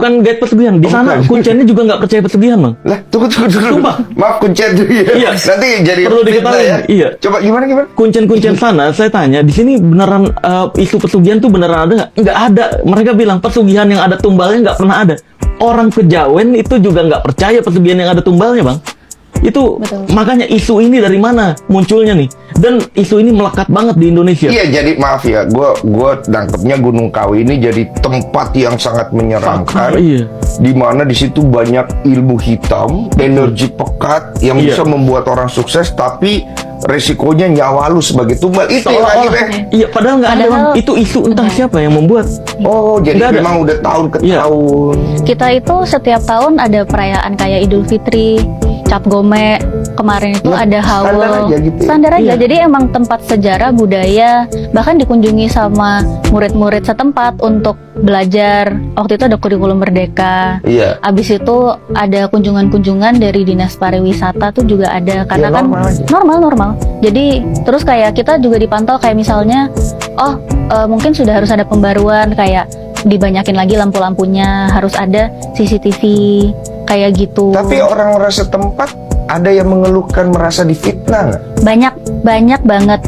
Bukan guide pesugihan. Di sana kuncennya juga nggak percaya pesugihan, Bang. Lah, tunggu. Sumpah. Maaf, kuncen tuh ya. Iya. Nanti jadi Perlu fitnah diketahui. ya. Iya. Coba gimana? Kuncen-kuncen sana, saya tanya, di sini beneran isu pesugihan tuh beneran ada nggak? Nggak ada. Mereka bilang pesugihan yang ada tumbalnya nggak pernah ada. Orang kejawen itu juga nggak percaya pesugihan yang ada tumbalnya, Bang. Itu Betul. makanya isu ini dari mana munculnya nih? Dan isu ini melekat banget di Indonesia. Iya, jadi maaf ya, gua nangkepnya Gunung Kawi ini jadi tempat yang sangat menyeramkan. Iya. Di mana di situ banyak ilmu hitam, energi pekat yang Iya. bisa membuat orang sukses, tapi resikonya nyawa lu sebagai tumbal. Itu yang Seolah-olah, akhirnya. iya, padahal nggak ada, Bang. Padahal- Itu isu entah siapa yang membuat. Oh, jadi Nggak ada. memang udah tahun ke Iya. tahun. Kita itu setiap tahun ada perayaan kayak Idul Fitri, Cap Gome, kemarin itu Ya, ada standar Haul. aja gitu ya. Standar aja. Iya. Jadi emang tempat sejarah, budaya, bahkan dikunjungi sama murid-murid setempat untuk belajar. Waktu itu ada kurikulum merdeka. Iya. Abis itu ada kunjungan-kunjungan dari dinas pariwisata tuh juga ada karena Ya, kan normal aja. normal. Jadi terus kayak kita juga dipantau kayak misalnya, mungkin sudah harus ada pembaruan kayak dibanyakin lagi lampu-lampunya, harus ada CCTV kayak gitu. Tapi orang-orang setempat ada yang mengeluhkan merasa difitnah nggak? Banyak banget.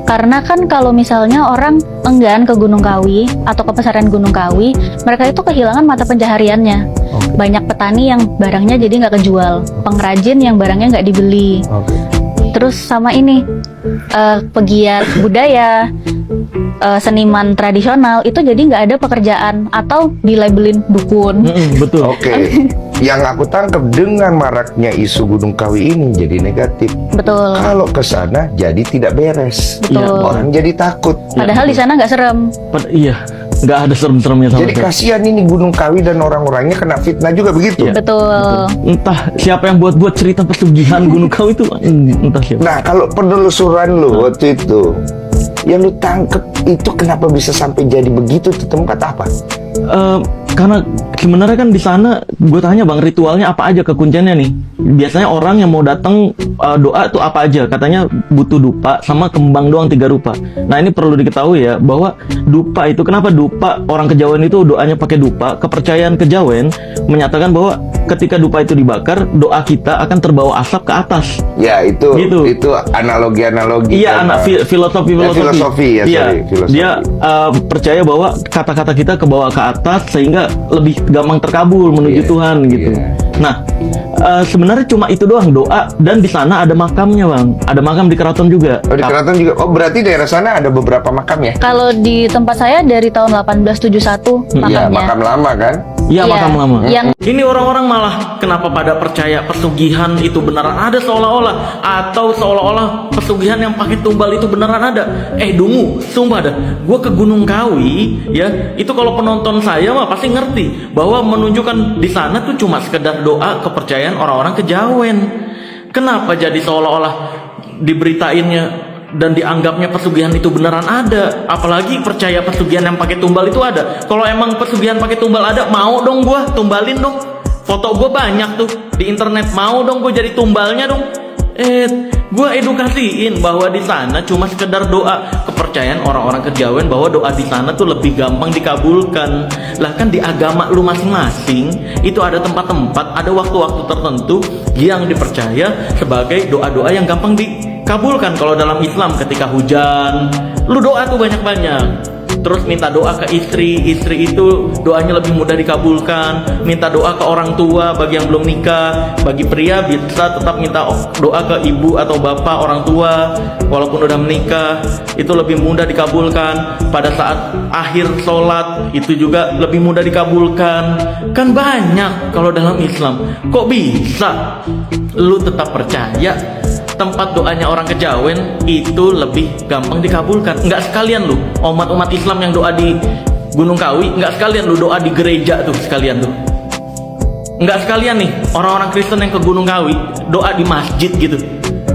Karena kan kalau misalnya orang enggan ke Gunung Kawi atau ke pesarian Gunung Kawi, mereka itu kehilangan mata pencahariannya. Banyak petani yang barangnya jadi nggak kejual, pengrajin yang barangnya nggak dibeli. Oke. Terus sama ini pegiat budaya, seniman tradisional itu jadi nggak ada pekerjaan atau dilabelin dukun. Betul. Oke. Yang aku tangkap dengan maraknya isu Gunung Kawi ini jadi negatif. Betul. Kalau ke sana jadi tidak beres. Betul. Orang jadi takut. Padahal di sana nggak serem. Iya, nggak ada serem-seremnya sama Jadi sekali. kasihan ini Gunung Kawi dan orang-orangnya kena fitnah juga begitu. Iya. Betul. Entah siapa yang buat cerita pesugihan Gunung Kawi itu, entah siapa. Nah, kalau penelusuran lu waktu itu, yang lu tangkep itu kenapa bisa sampai jadi begitu tuh tempat apa? Karena sebenarnya kan di sana, gue tanya Bang, ritualnya apa aja kekunciannya nih? Biasanya orang yang mau datang doa tuh apa aja? Katanya butuh dupa sama kembang doang 3 rupa. Nah ini perlu diketahui ya bahwa dupa itu, kenapa dupa, orang kejawen itu doanya pakai dupa? Kepercayaan kejawen menyatakan bahwa ketika dupa itu dibakar, doa kita akan terbawa asap ke atas. Ya itu Gitu. itu analogi-analogi. Iya, karena- filosofi. filosofi ya, Iya, sorry, filosofi. dia percaya bahwa kata-kata kita ke bawah ke atas sehingga lebih gampang terkabul menuju Iya, Tuhan gitu. iya. Nah, sebenarnya cuma itu doang doa, dan di sana ada makamnya, Bang. Ada makam di keraton juga. Oh, di keraton juga. Oh, berarti daerah sana ada beberapa makam ya? Kalau di tempat saya dari tahun 1871 Iya, makamnya. makam lama kan? Iya, Iya, makam lama. yang- Ini orang-orang malah kenapa pada percaya pesugihan itu beneran ada seolah-olah, atau seolah-olah pesugihan yang pakai tumbal itu beneran ada. Dungu, sumpah dah, gue ke Gunung Kawi ya, itu kalau penonton saya mah pasti ngerti bahwa menunjukkan di sana tuh cuma sekedar doa kepercayaan orang-orang kejawen. Kenapa jadi seolah-olah diberitainnya dan dianggapnya pesugihan itu beneran ada? Apalagi percaya pesugihan yang pakai tumbal itu ada. Kalau emang pesugihan pakai tumbal ada, mau dong gua tumbalin dong. Foto gua banyak tuh di internet, mau dong gua jadi tumbalnya dong. Gua edukasiin bahwa di sana cuma sekedar doa, kepercayaan orang-orang kejawen bahwa doa di sana tuh lebih gampang dikabulkan. Lah kan di agama lu masing-masing itu ada tempat-tempat, ada waktu-waktu tertentu yang dipercaya sebagai doa-doa yang gampang dikabulkan. Kalau dalam Islam ketika hujan, lu doa tuh banyak-banyak. Terus minta doa ke istri itu doanya lebih mudah dikabulkan. Minta doa ke orang tua bagi yang belum nikah. Bagi pria bisa tetap minta doa ke ibu atau bapak orang tua walaupun udah menikah, itu lebih mudah dikabulkan. Pada saat akhir sholat itu juga lebih mudah dikabulkan. Kan banyak kalau dalam Islam. Kok bisa lu tetap percaya tempat doanya orang kejawen itu lebih gampang dikabulkan? Nggak sekalian lu umat-umat Islam yang doa di Gunung Kawi, nggak sekalian lu doa di gereja tuh sekalian tuh. Nggak sekalian nih orang-orang Kristen yang ke Gunung Kawi doa di masjid gitu.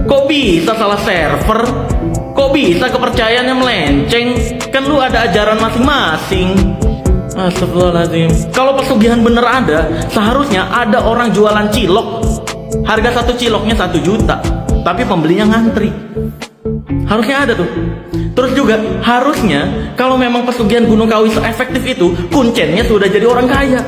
Kok bisa salah server? Kok bisa kepercayaannya melenceng? Kan lu ada ajaran masing-masing. Astagfirullahaladzim. Kalau pesugihan bener ada, seharusnya ada orang jualan cilok. Harga 1 ciloknya 1 juta, tapi pembelinya ngantri. Harusnya ada tuh. Terus juga harusnya kalau memang pesugihan Gunung Kawi seefektif itu, kuncennya sudah jadi orang kaya.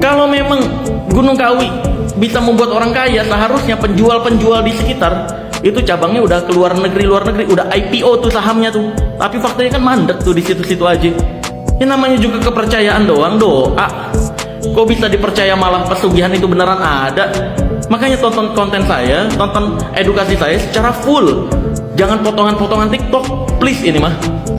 Kalau memang Gunung Kawi bisa membuat orang kaya, seharusnya penjual-penjual di sekitar itu cabangnya udah ke luar negeri, udah IPO tuh sahamnya tuh. Tapi faktanya kan mandek tuh di situ-situ aja. Ini namanya juga kepercayaan doang, doa. Kok bisa dipercaya malah pesugihan itu beneran ada? Makanya tonton konten saya, tonton edukasi saya secara full. Jangan potongan-potongan TikTok, please ini mah.